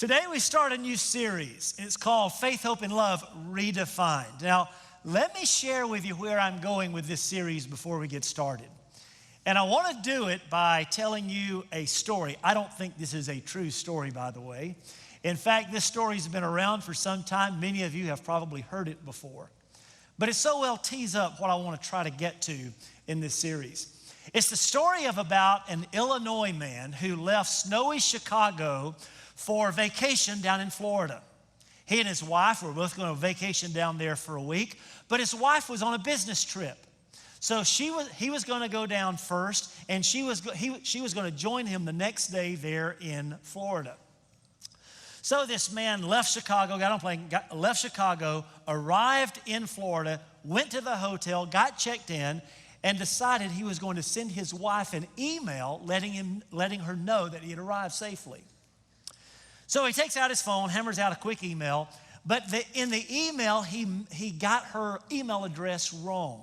Today we start a new series. It's called Faith, Hope, and Love, Redefined. Now, let me share with you where I'm going with this series before we get started. And I want to do it by telling you a story. I don't think this is a true story, by the way. In fact, this story's been around for some time. Many of you have probably heard it before. But it so well tees up what I want to try to get to in this series. It's the story of about an Illinois man who left snowy Chicago for vacation down in Florida. He and his wife were both going to vacation down there for a week, but his wife was on a business trip. So he was going to go down first, and she was going to join him the next day there in Florida. So this man left Chicago, got on a plane, left Chicago, arrived in Florida, went to the hotel, got checked in, and decided he was going to send his wife an email letting her know that he had arrived safely. So he takes out his phone, hammers out a quick email, but in the email, he got her email address wrong.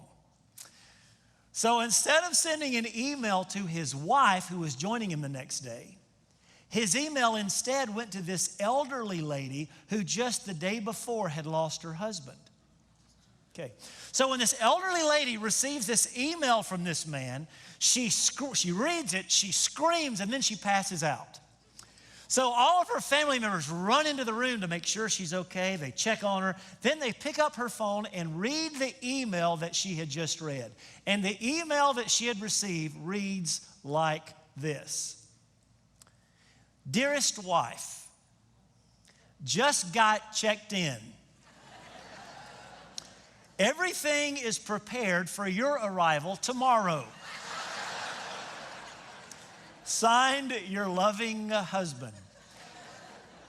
So instead of sending an email to his wife, who was joining him the next day, his email instead went to this elderly lady who just the day before had lost her husband. Okay, so when this elderly lady receives this email from this man, she reads it, she screams, and then she passes out. So all of her family members run into the room to make sure she's okay. They check on her. Then they pick up her phone and read the email that she had just read. And the email that she had received reads like this. Dearest wife, just got checked in. Everything is prepared for your arrival tomorrow. Signed, your loving husband.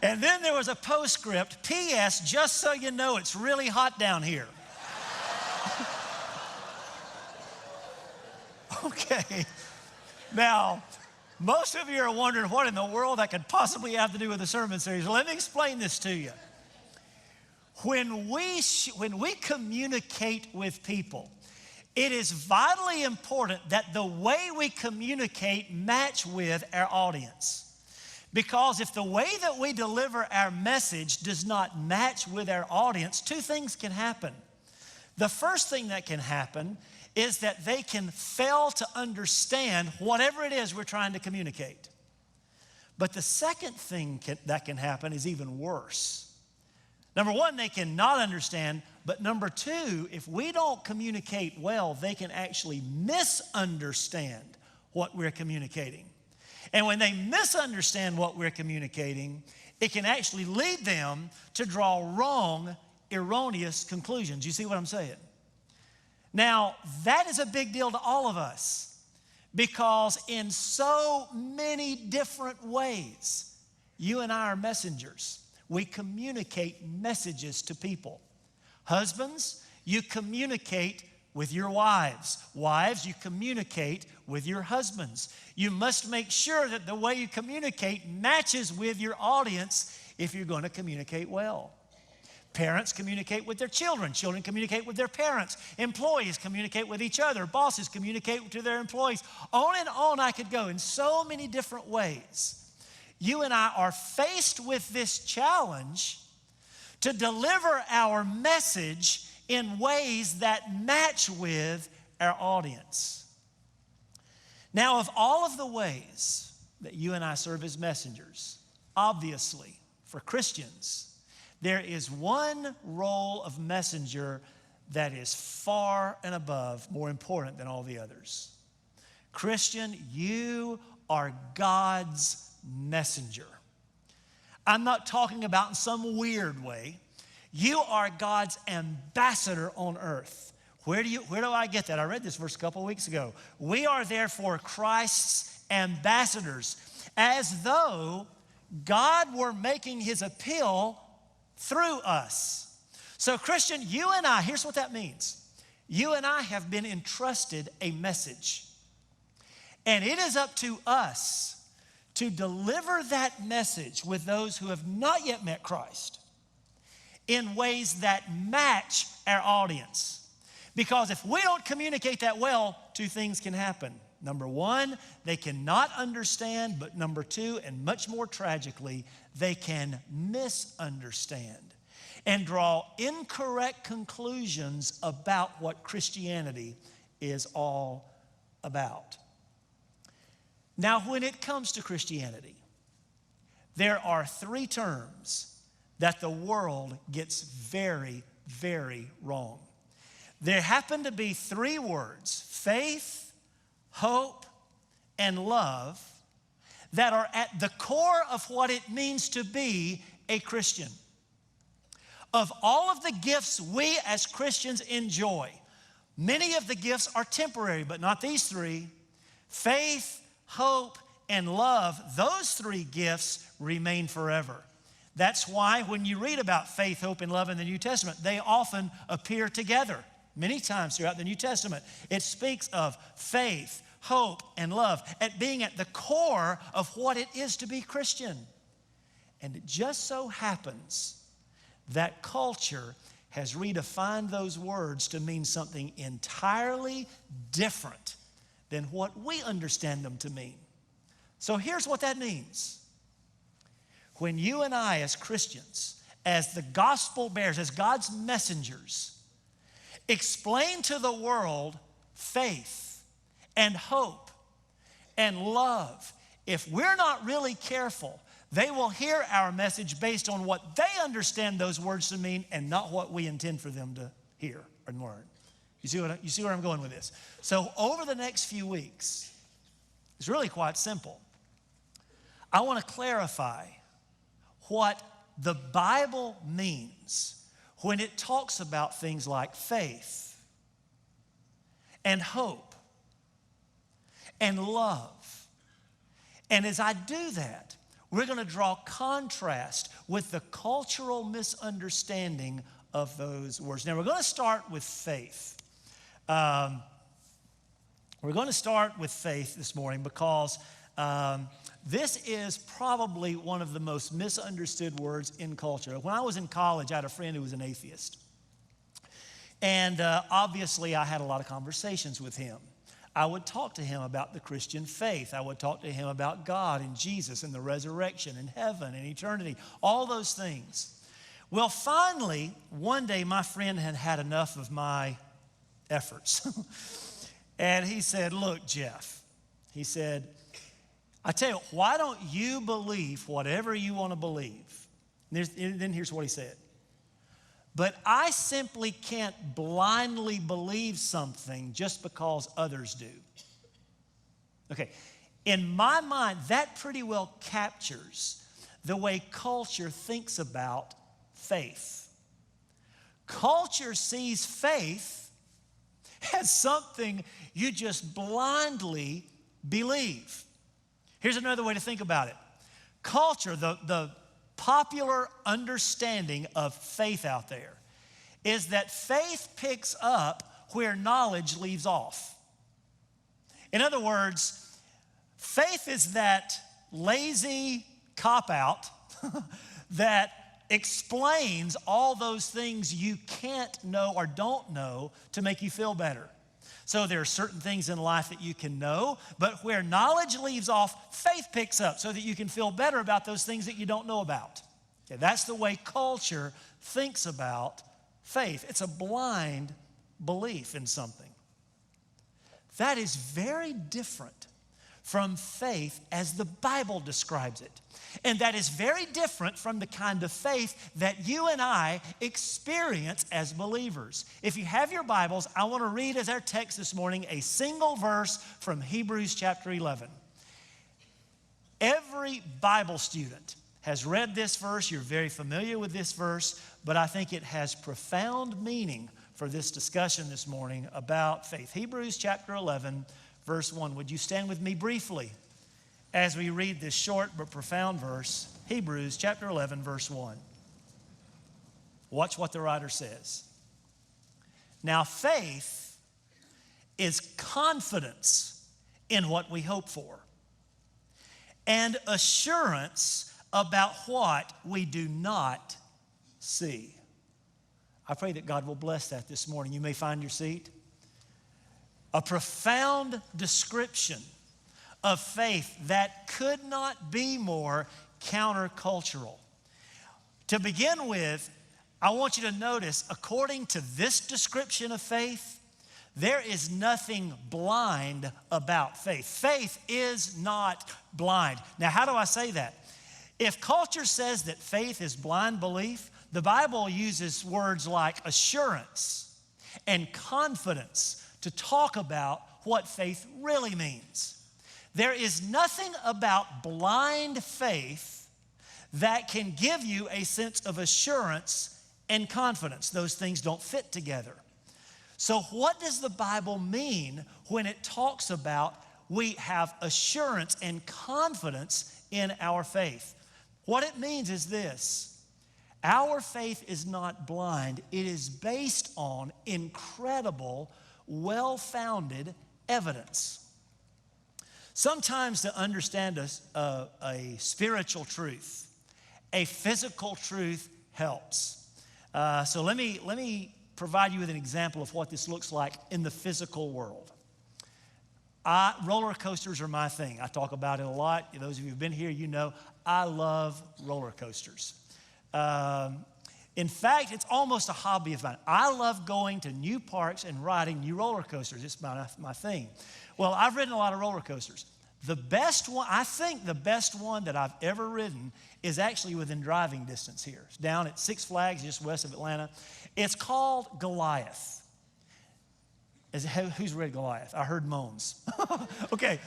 And then there was a postscript, P.S., just so you know, it's really hot down here. Okay. Now, most of you are wondering what in the world that could possibly have to do with the sermon series. Let me explain this to you. When we communicate with people, it is vitally important that the way we communicate match with our audience. Because if the way that we deliver our message does not match with our audience, two things can happen. The first thing that can happen is that they can fail to understand whatever it is we're trying to communicate. But the second thing that can happen is even worse. Number one, they cannot understand, but number two, if we don't communicate well, they can actually misunderstand what we're communicating. And when they misunderstand what we're communicating, it can actually lead them to draw wrong, erroneous conclusions. You see what I'm saying? Now, that is a big deal to all of us because in so many different ways, you and I are messengers. We communicate messages to people. Husbands, you communicate with your wives. Wives, you communicate with your husbands. You must make sure that the way you communicate matches with your audience if you're going to communicate well. Parents communicate with their children. Children communicate with their parents. Employees communicate with each other. Bosses communicate to their employees. On and on I could go in so many different ways. You and I are faced with this challenge to deliver our message in ways that match with our audience. Now, of all of the ways that you and I serve as messengers, obviously, for Christians, there is one role of messenger that is far and above more important than all the others. Christian, you are God's messenger. I'm not talking about in some weird way. You are God's ambassador on earth. Where do I get that? I read this verse a couple of weeks ago. We are therefore Christ's ambassadors, as though God were making his appeal through us. So Christian, you and I, here's what that means. You and I have been entrusted a message. And it is up to us to deliver that message with those who have not yet met Christ in ways that match our audience. Because if we don't communicate that well, two things can happen. Number one, they cannot understand, but number two, and much more tragically, they can misunderstand and draw incorrect conclusions about what Christianity is all about. Now, when it comes to Christianity, there are three terms that the world gets very, very wrong. There happen to be three words: faith, hope, and love, that are at the core of what it means to be a Christian. Of all of the gifts we as Christians enjoy, many of the gifts are temporary, but not these three. Faith, hope, and love, those three gifts remain forever. That's why when you read about faith, hope, and love in the New Testament, they often appear together. Many times throughout the New Testament, it speaks of faith, hope, and love at being at the core of what it is to be Christian. And it just so happens that culture has redefined those words to mean something entirely different than what we understand them to mean. So here's what that means. When you and I as Christians, as the gospel bearers, as God's messengers, explain to the world faith and hope and love, if we're not really careful, they will hear our message based on what they understand those words to mean and not what we intend for them to hear and learn. You see where I'm going with this? So over the next few weeks, it's really quite simple. I want to clarify what the Bible means when it talks about things like faith and hope and love. And as I do that, we're going to draw contrast with the cultural misunderstanding of those words. Now, we're going to start with faith. We're going to start with faith this morning because this is probably one of the most misunderstood words in culture. When I was in college, I had a friend who was an atheist. And obviously, I had a lot of conversations with him. I would talk to him about the Christian faith. I would talk to him about God and Jesus and the resurrection and heaven and eternity, all those things. Well, finally, one day, my friend had had enough of my efforts. And he said, "Look, Jeff," he said, "I tell you, why don't you believe whatever you want to believe?" And then here's what he said. "But I simply can't blindly believe something just because others do." Okay, in my mind, that pretty well captures the way culture thinks about faith. Culture sees faith as something you just blindly believe. Here's another way to think about it. Culture, the popular understanding of faith out there, is that faith picks up where knowledge leaves off. In other words, faith is that lazy cop-out that explains all those things you can't know or don't know to make you feel better. So there are certain things in life that you can know, but where knowledge leaves off, faith picks up so that you can feel better about those things that you don't know about. Okay, that's the way culture thinks about faith. It's a blind belief in something. That is very different from faith as the Bible describes it. And that is very different from the kind of faith that you and I experience as believers. If you have your Bibles, I want to read as our text this morning a single verse from Hebrews chapter 11. Every Bible student has read this verse. You're very familiar with this verse, but I think it has profound meaning for this discussion this morning about faith. Hebrews chapter 11, verse 1. Would you stand with me briefly as we read this short but profound verse, Hebrews chapter 11, verse 1. Watch what the writer says. "Now faith is confidence in what we hope for, and assurance about what we do not see." I pray that God will bless that this morning. You may find your seat. a profound description of faith that could not be more countercultural. To begin with, I want you to notice, according to this description of faith, there is nothing blind about faith. Faith is not blind. Now, how do I say that? If culture says that faith is blind belief, the Bible uses words like assurance and confidence to talk about what faith really means. There is nothing about blind faith that can give you a sense of assurance and confidence. Those things don't fit together. So what does the Bible mean when it talks about we have assurance and confidence in our faith? What it means is this: our faith is not blind. It is based on incredible, well-founded evidence. Sometimes to understand a spiritual truth, a physical truth helps. So let me provide you with an example of what this looks like in the physical world. Roller coasters are my thing. I talk about it a lot. Those of you who've been here, you know I love roller coasters. In fact, it's almost a hobby of mine. I love going to new parks and riding new roller coasters. It's my thing. Well, I've ridden a lot of roller coasters. The best one, I think the best one that I've ever ridden is actually within driving distance here. It's down at Six Flags, just west of Atlanta. It's called Goliath. Who's read Goliath? I heard moans. Okay.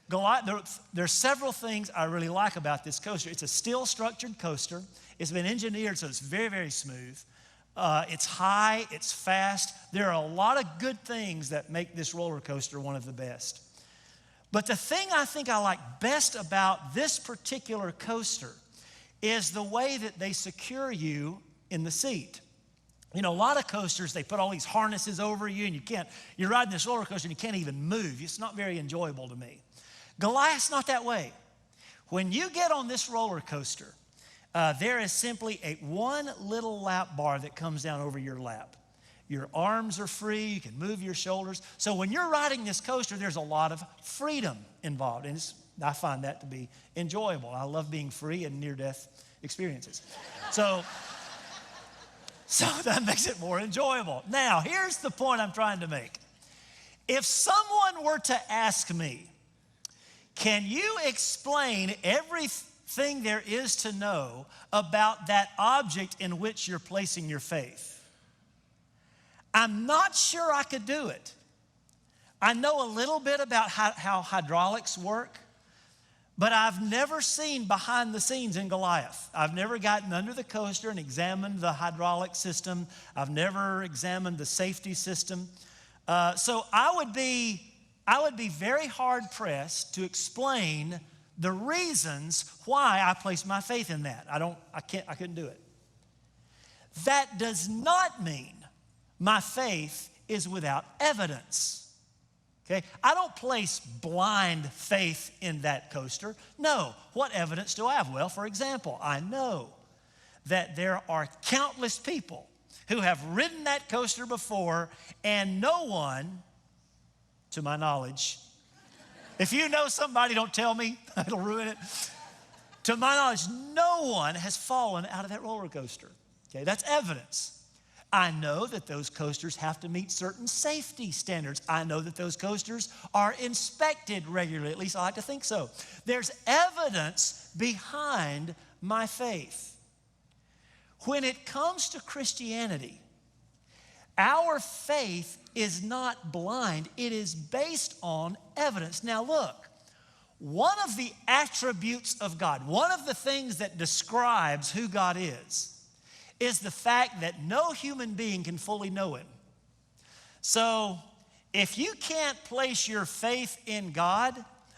Goliath, there's several things I really like about this coaster. It's a steel-structured coaster. It's been engineered so it's very, very smooth. It's high, it's fast. There are a lot of good things that make this roller coaster one of the best. But the thing I think I like best about this particular coaster is the way that they secure you in the seat. You know, a lot of coasters, they put all these harnesses over you and you're riding this roller coaster and you can't even move. It's not very enjoyable to me. Goliath's not that way. When you get on this roller coaster, there is simply one little lap bar that comes down over your lap. Your arms are free, you can move your shoulders. So when you're riding this coaster, there's a lot of freedom involved. And I find that to be enjoyable. I love being free and near-death experiences. So that makes it more enjoyable. Now, here's the point I'm trying to make. If someone were to ask me, can you explain everything there is to know about that object in which you're placing your faith? I'm not sure I could do it. I know a little bit about how hydraulics work, but I've never seen behind the scenes in Goliath. I've never gotten under the coaster and examined the hydraulic system. I've never examined the safety system. So I would be very hard-pressed to explain the reasons why I place my faith in that. I couldn't do it. That does not mean my faith is without evidence. Okay? I don't place blind faith in that coaster. No. What evidence do I have? Well, for example, I know that there are countless people who have ridden that coaster before, and no one, to my knowledge, if you know somebody, don't tell me, it'll ruin it. To my knowledge, no one has fallen out of that roller coaster. Okay, that's evidence. I know that those coasters have to meet certain safety standards. I know that those coasters are inspected regularly. At least I like to think so. There's evidence behind my faith. When it comes to Christianity, our faith is not blind. It is based on evidence. Now look, one of the attributes of God, one of the things that describes who God is the fact that no human being can fully know him. So if you can't place your faith in God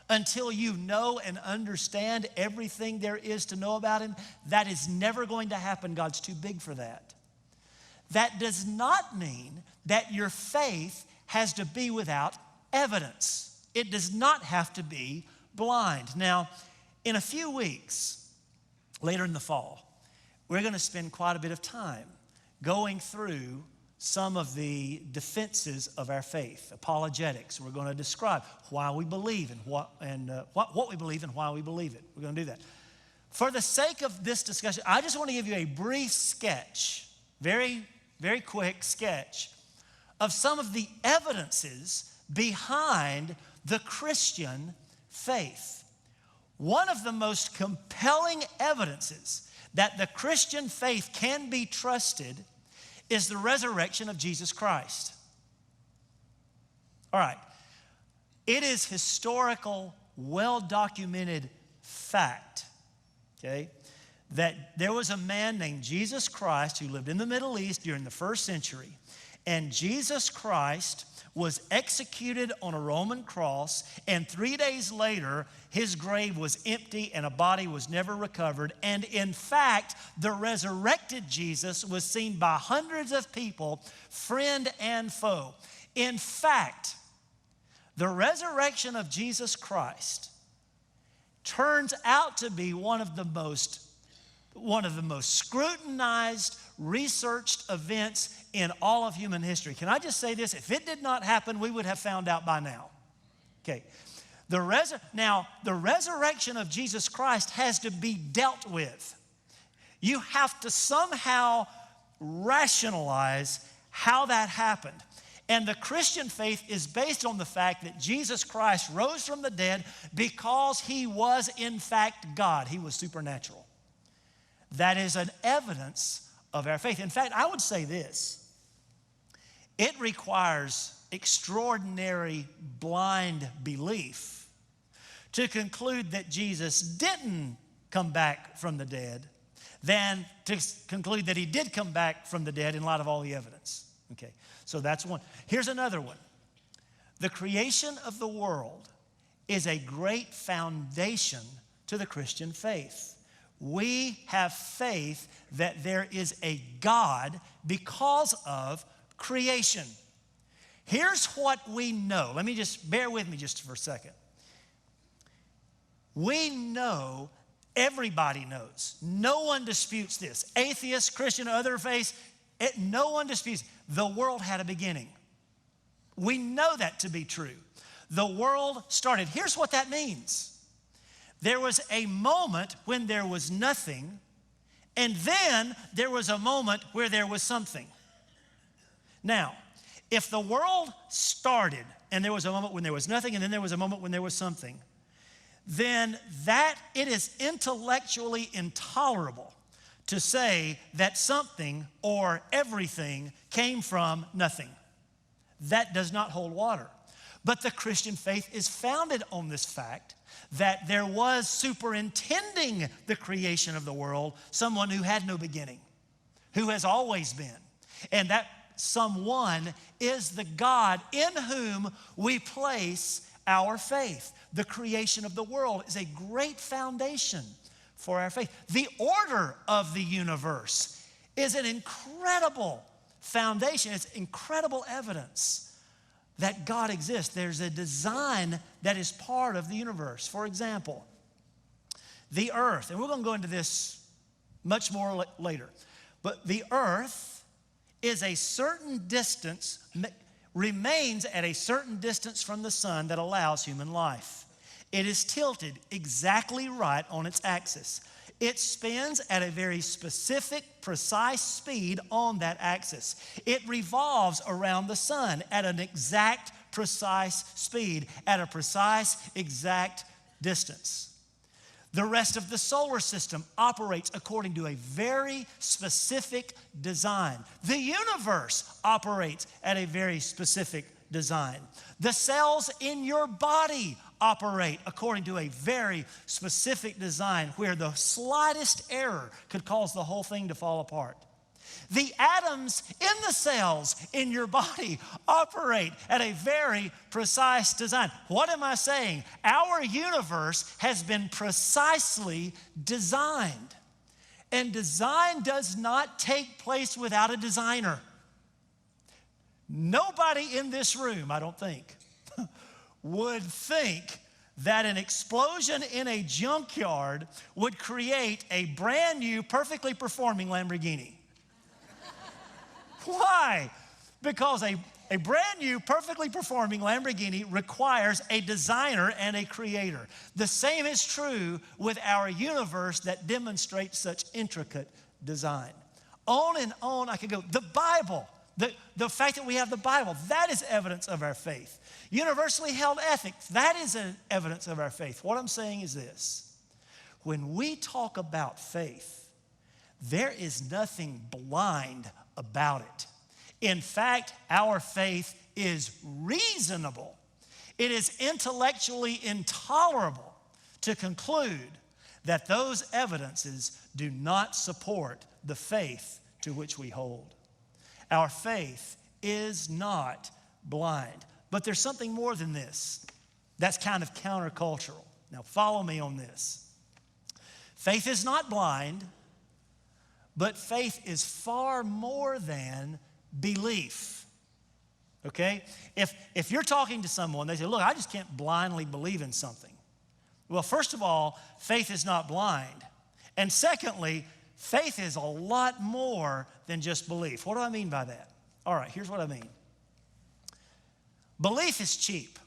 until you know and understand everything there is to know about him, that is never going to happen. God's too big for that. That does not mean that your faith has to be without evidence. It does not have to be blind. Now, in a few weeks, later in the fall, we're going to spend quite a bit of time going through some of the defenses of our faith, apologetics. We're going to describe why we believe and what we believe and why we believe it. We're going to do that. For the sake of this discussion, I just want to give you a brief sketch, very, very quick sketch of some of the evidences behind the Christian faith. One of the most compelling evidences that the Christian faith can be trusted is the resurrection of Jesus Christ. All right. It is historical, well-documented fact, okay, that there was a man named Jesus Christ who lived in the Middle East during the first century, and Jesus Christ was executed on a Roman cross, and 3 days later, his grave was empty and a body was never recovered. And in fact, the resurrected Jesus was seen by hundreds of people, friend and foe. In fact, the resurrection of Jesus Christ turns out to be one of the most scrutinized, researched events in all of human history. Can I just say this? If it did not happen, we would have found out by now. Okay. Now, the resurrection of Jesus Christ has to be dealt with. You have to somehow rationalize how that happened. And the Christian faith is based on the fact that Jesus Christ rose from the dead because he was in fact God. He was supernatural. That is an evidence of our faith. In fact, I would say this. It requires extraordinary blind belief to conclude that Jesus didn't come back from the dead than to conclude that he did come back from the dead in light of all the evidence. Okay, so that's one. Here's another one. The creation of the world is a great foundation to the Christian faith. We have faith that there is a God because of creation. Here's what we know. Let me just, bear with me just for a second. We know, everybody knows. No one disputes this. Atheist, Christian, other faiths, no one disputes. The world had a beginning. We know that to be true. The world started. Here's what that means. There was a moment when there was nothing, and then there was a moment where there was something. Now, if the world started and there was a moment when there was nothing and then there was a moment when there was something, then that it is intellectually intolerable to say that something or everything came from nothing. That does not hold water. But the Christian faith is founded on this fact that there was superintending the creation of the world someone who had no beginning, who has always been. And that someone is the God in whom we place our faith. The creation of the world is a great foundation for our faith. The order of the universe is an incredible foundation. It's incredible evidence that God exists. There's a design that is part of the universe. For example, the earth, and we're going to go into this much more later, but the earth is a certain distance, remains at a certain distance from the sun that allows human life. It is tilted exactly right on its axis. It spins at a very specific, precise speed on that axis. It revolves around the sun at an exact, precise speed, at a precise, exact distance. The rest of the solar system operates according to a very specific design. The universe operates at a very specific design. The cells in your body operate according to a very specific design where the slightest error could cause the whole thing to fall apart. The atoms in the cells in your body operate at a very precise design. What am I saying? Our universe has been precisely designed. And design does not take place without a designer. Nobody in this room, I don't think, would think that an explosion in a junkyard would create a brand new, perfectly performing Lamborghini. Why? Because a brand new, perfectly performing Lamborghini requires a designer and a creator. The same is true with our universe that demonstrates such intricate design. On and on I could go. The Bible, the fact that we have the Bible, that is evidence of our faith. Universally held ethics, that is an evidence of our faith. What I'm saying is this. When we talk about faith, there is nothing blind about it. In fact, our faith is reasonable. It is intellectually intolerable to conclude that those evidences do not support the faith to which we hold. Our faith is not blind. But there's something more than this that's kind of countercultural. Now, follow me on this. Faith is not blind, but faith is far more than belief. Okay? If you're talking to someone, they say, look, I just can't blindly believe in something. Well, first of all, faith is not blind. And secondly, faith is a lot more than just belief. What do I mean by that? All right, here's what I mean. Belief is cheap.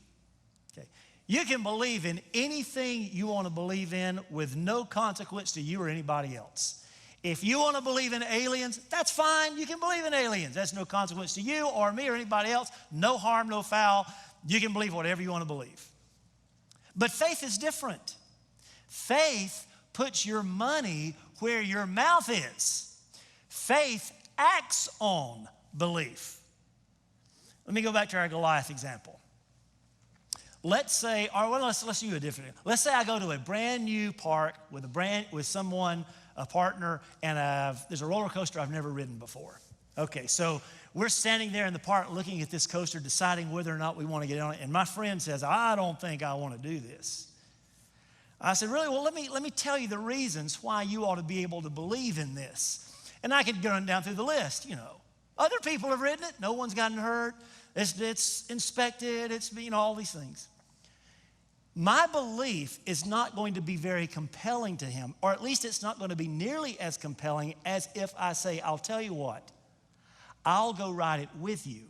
Okay. You can believe in anything you want to believe in with no consequence to you or anybody else. If you want to believe in aliens, that's fine. You can believe in aliens. That's no consequence to you or me or anybody else. No harm, no foul. You can believe whatever you want to believe. But faith is different. Faith puts your money where your mouth is. Faith acts on belief. Let me go back to our Goliath example. Let's say, or well, let's use a different. Let's say I go to a brand new park with someone, a partner, and there's a roller coaster I've never ridden before. Okay, so we're standing there in the park looking at this coaster, deciding whether or not we want to get on it. And my friend says, I don't think I want to do this. I said, really? Well, let me tell you the reasons why you ought to be able to believe in this. And I could go down through the list, Other people have ridden it. No one's gotten hurt. It's inspected. It's, all these things. My belief is not going to be very compelling to him, or at least it's not going to be nearly as compelling as if I say, I'll tell you what, I'll go ride it with you.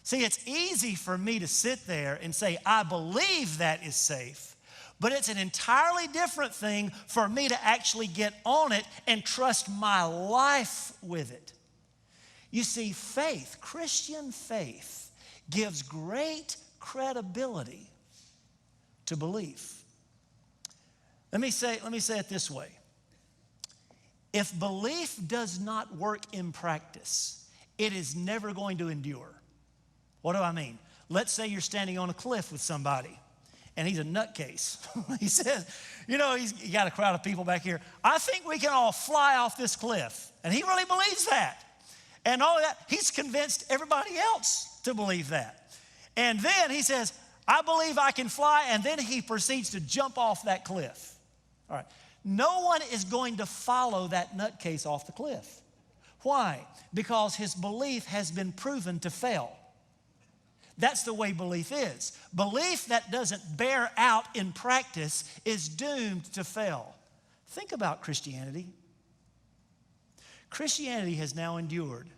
See, it's easy for me to sit there and say, I believe that is safe, but it's an entirely different thing for me to actually get on it and trust my life with it. You see, faith, Christian faith, gives great credibility to belief. Let me say it this way. If belief does not work in practice, it is never going to endure. What do I mean? Let's say you're standing on a cliff with somebody, and he's a nutcase. He says, you got a crowd of people back here. I think we can all fly off this cliff. And he really believes that. And all that, he's convinced everybody else to believe that. And then he says, I believe I can fly, and then he proceeds to jump off that cliff. All right. No one is going to follow that nutcase off the cliff. Why? Because his belief has been proven to fail. That's the way belief is. Belief that doesn't bear out in practice is doomed to fail. Think about Christianity. Christianity has now endured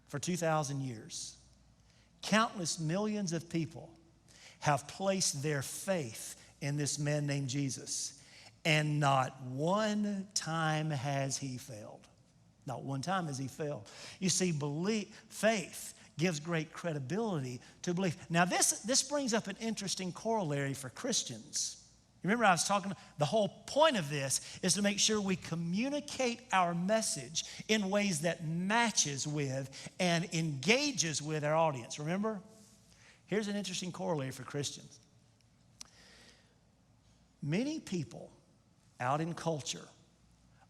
for 2,000 years. Countless millions of people have placed their faith in this man named Jesus, and not one time has he failed. Not one time has he failed. You see, faith gives great credibility to belief. Now, this brings up an interesting corollary for Christians. Remember, I was talking, the whole point of this is to make sure we communicate our message in ways that matches with and engages with our audience. Remember? Here's an interesting corollary for Christians. Many people out in culture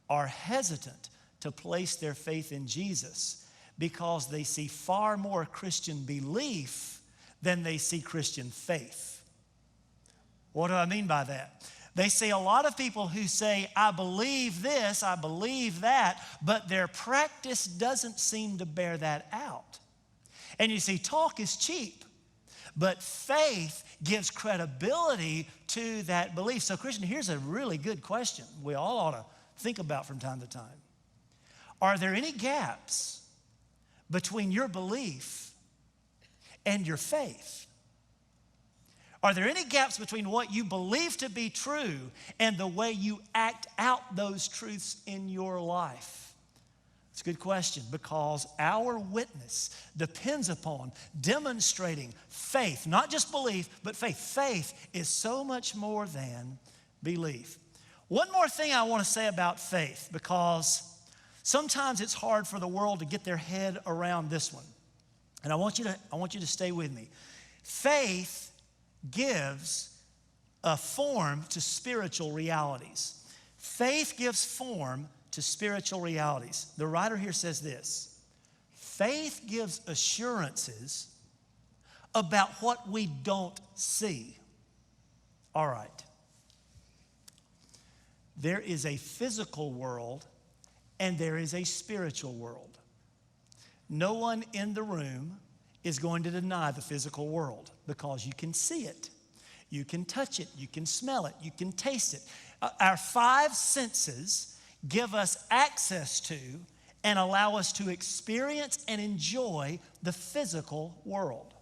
are hesitant to place their faith in Jesus because they see far more Christian belief than they see Christian faith. What do I mean by that? They see a lot of people who say, I believe this, I believe that, but their practice doesn't seem to bear that out. And you see, talk is cheap, but faith gives credibility to that belief. So, Christian, here's a really good question we all ought to think about from time to time. Are there any gaps between your belief and your faith? Are there any gaps between what you believe to be true and the way you act out those truths in your life? It's a good question, because our witness depends upon demonstrating faith, not just belief, but faith. Faith is so much more than belief. One more thing I want to say about faith, because sometimes it's hard for the world to get their head around this one. And I want you to stay with me. Faith gives a form to spiritual realities. Faith gives form to spiritual realities. The writer here says this: faith gives assurances about what we don't see. All right. There is a physical world and there is a spiritual world. No one in the room is going to deny the physical world, because you can see it, you can touch it, you can smell it, you can taste it. Our five senses give us access to and allow us to experience and enjoy the physical world.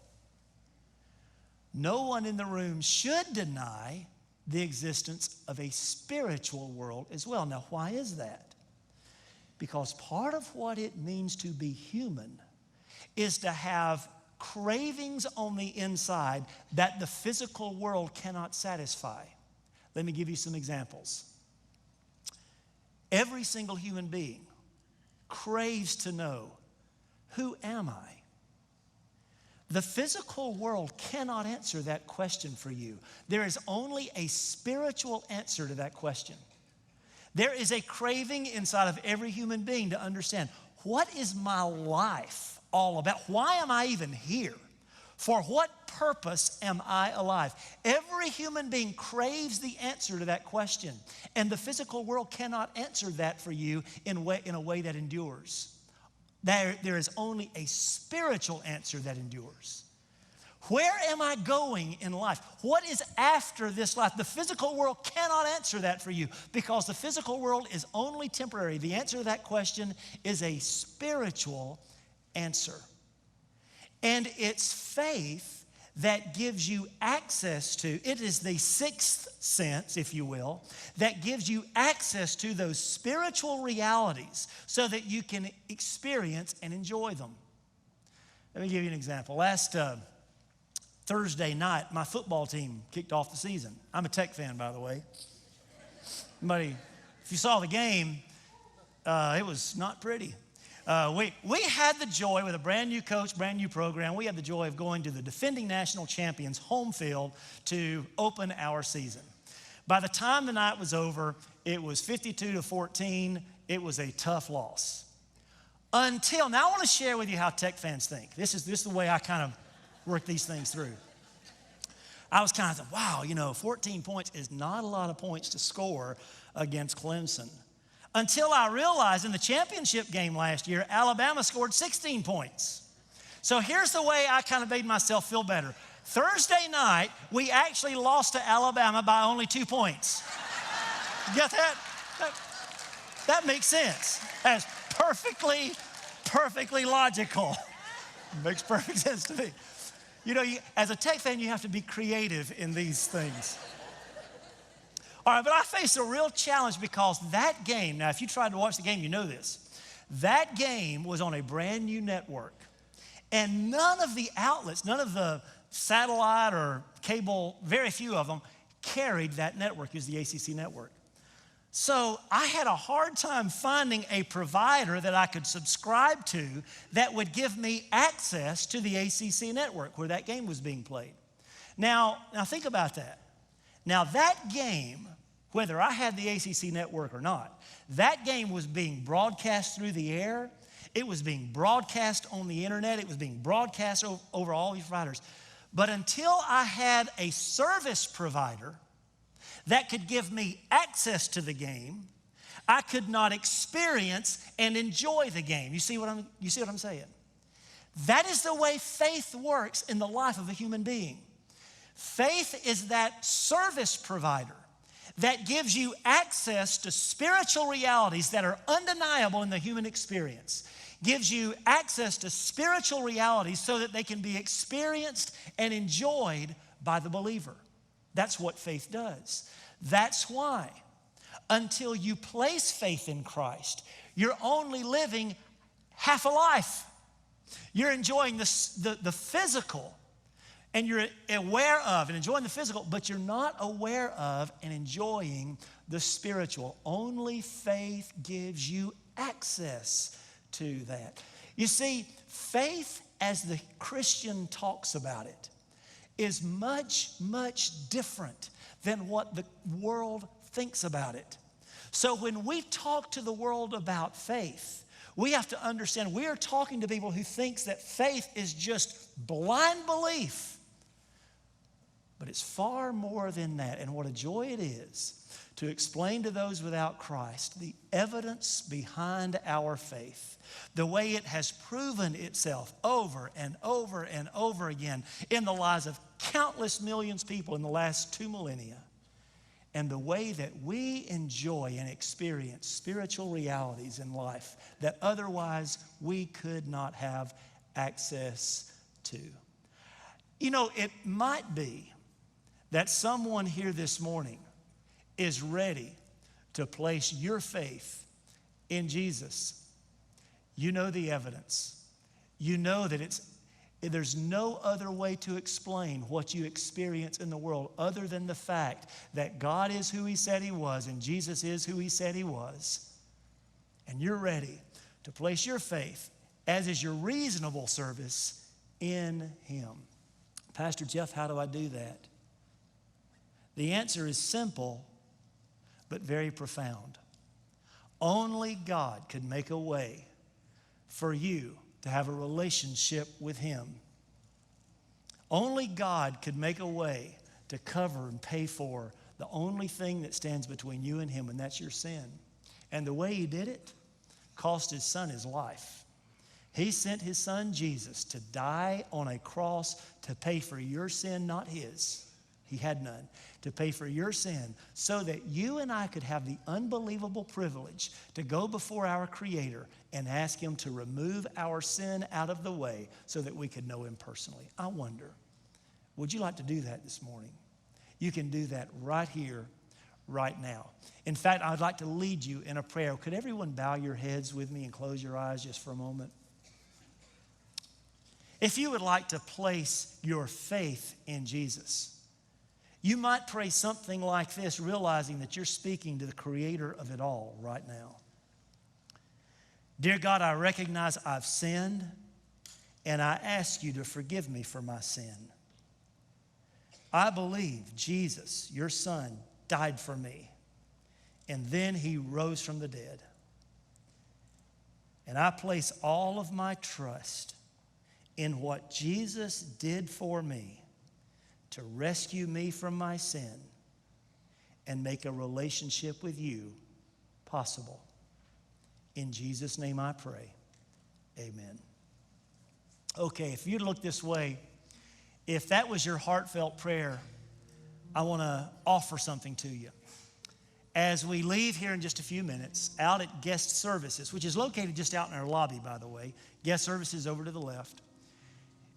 No one in the room should deny the existence of a spiritual world as well. Now, why is that? Because part of what it means to be human is to have cravings on the inside that the physical world cannot satisfy. Let me give you some examples. Every single human being craves to know, who am I? The physical world cannot answer that question for you. There is only a spiritual answer to that question. There is a craving inside of every human being to understand, what is my life all about? Why am I even here? For what purpose am I alive? Every human being craves the answer to that question, and the physical world cannot answer that for you in a way that endures. There is only a spiritual answer that endures. Where am I going in life? What is after this life? The physical world cannot answer that for you, because the physical world is only temporary. The answer to that question is a spiritual answer. And it's faith that gives you access to, it is the sixth sense, if you will, that gives you access to those spiritual realities so that you can experience and enjoy them. Let me give you an example. Last Thursday night, my football team kicked off the season. I'm a Tech fan, by the way. Buddy, if you saw the game, it was not pretty. We had the joy, with a brand new coach, brand new program, we had the joy of going to the defending national champions' home field to open our season. By the time the night was over, it was 52-14. It was a tough loss. Now I want to share with you how Tech fans think. This is the way I kind of work these things through. I was kind of thinking, wow, 14 points is not a lot of points to score against Clemson. Until I realized in the championship game last year, Alabama scored 16 points. So here's the way I kind of made myself feel better. Thursday night, we actually lost to Alabama by only 2 points. You get that? That makes sense. That's perfectly logical. Makes perfect sense to me. As a Tech fan, you have to be creative in these things. All right, but I faced a real challenge, because that game, now if you tried to watch the game, you know this. That game was on a brand new network. And none of the outlets, none of the satellite or cable, very few of them, carried that network. It was the ACC network. So I had a hard time finding a provider that I could subscribe to that would give me access to the ACC network where that game was being played. Now think about that. Now that game, whether I had the ACC network or not, that game was being broadcast through the air. It was being broadcast on the internet. It was being broadcast over all these providers. But until I had a service provider that could give me access to the game, I could not experience and enjoy the game. You see what I'm saying? That is the way faith works in the life of a human being. Faith is that service provider that gives you access to spiritual realities that are undeniable in the human experience. Gives you access to spiritual realities so that they can be experienced and enjoyed by the believer. That's what faith does. That's why, until you place faith in Christ, you're only living half a life. You're enjoying the physical, and you're aware of and enjoying the physical, but you're not aware of and enjoying the spiritual. Only faith gives you access to that. You see, faith, as the Christian talks about it, is much, much different than what the world thinks about it. So when we talk to the world about faith, we have to understand we are talking to people who thinks that faith is just blind belief. But it's far more than that. And what a joy it is to explain to those without Christ the evidence behind our faith, the way it has proven itself over and over and over again in the lives of countless millions of people in the last 2 millennia, and the way that we enjoy and experience spiritual realities in life that otherwise we could not have access to. You know, it might be that someone here this morning is ready to place your faith in Jesus. You know the evidence. You know that there's no other way to explain what you experience in the world other than the fact that God is who He said He was and Jesus is who He said He was. And you're ready to place your faith, as is your reasonable service, in Him. Pastor Jeff, how do I do that? The answer is simple, but very profound. Only God could make a way for you to have a relationship with Him. Only God could make a way to cover and pay for the only thing that stands between you and Him, and that's your sin. And the way He did it cost His Son His life. He sent His Son Jesus to die on a cross to pay for your sin, not His. He had none. To pay for your sin so that you and I could have the unbelievable privilege to go before our Creator and ask Him to remove our sin out of the way so that we could know Him personally. I wonder, would you like to do that this morning? You can do that right here, right now. In fact, I'd like to lead you in a prayer. Could everyone bow your heads with me and close your eyes just for a moment? If you would like to place your faith in Jesus, you might pray something like this, realizing that you're speaking to the Creator of it all right now. Dear God, I recognize I've sinned, and I ask you to forgive me for my sin. I believe Jesus, your Son, died for me, and then He rose from the dead. And I place all of my trust in what Jesus did for me to rescue me from my sin and make a relationship with you possible. In Jesus' name I pray, amen. Okay, if you'd look this way, if that was your heartfelt prayer, I want to offer something to you. As we leave here in just a few minutes, out at Guest Services, which is located just out in our lobby, by the way. Guest Services over to the left.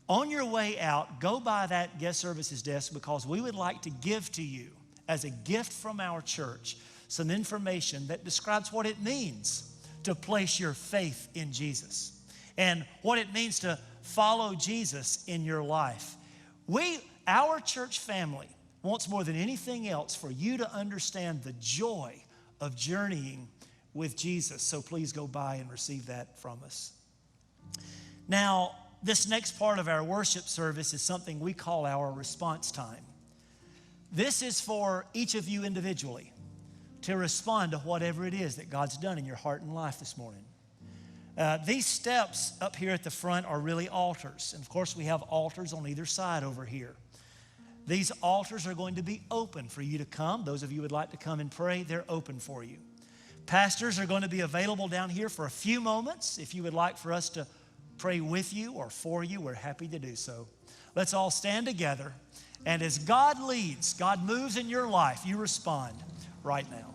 On your way out, go by that Guest Services desk, because we would like to give to you, as a gift from our church, some information that describes what it means to place your faith in Jesus and what it means to follow Jesus in your life. Our church family wants more than anything else for you to understand the joy of journeying with Jesus. So please go by and receive that from us. Now, this next part of our worship service is something we call our response time. This is for each of you individually to respond to whatever it is that God's done in your heart and life this morning. These steps up here at the front are really altars. And of course, we have altars on either side over here. These altars are going to be open for you to come. Those of you who would like to come and pray, they're open for you. Pastors are going to be available down here for a few moments. If you would like for us to pray with you or for you, we're happy to do so. Let's all stand together. And as God leads, God moves in your life, you respond. right now.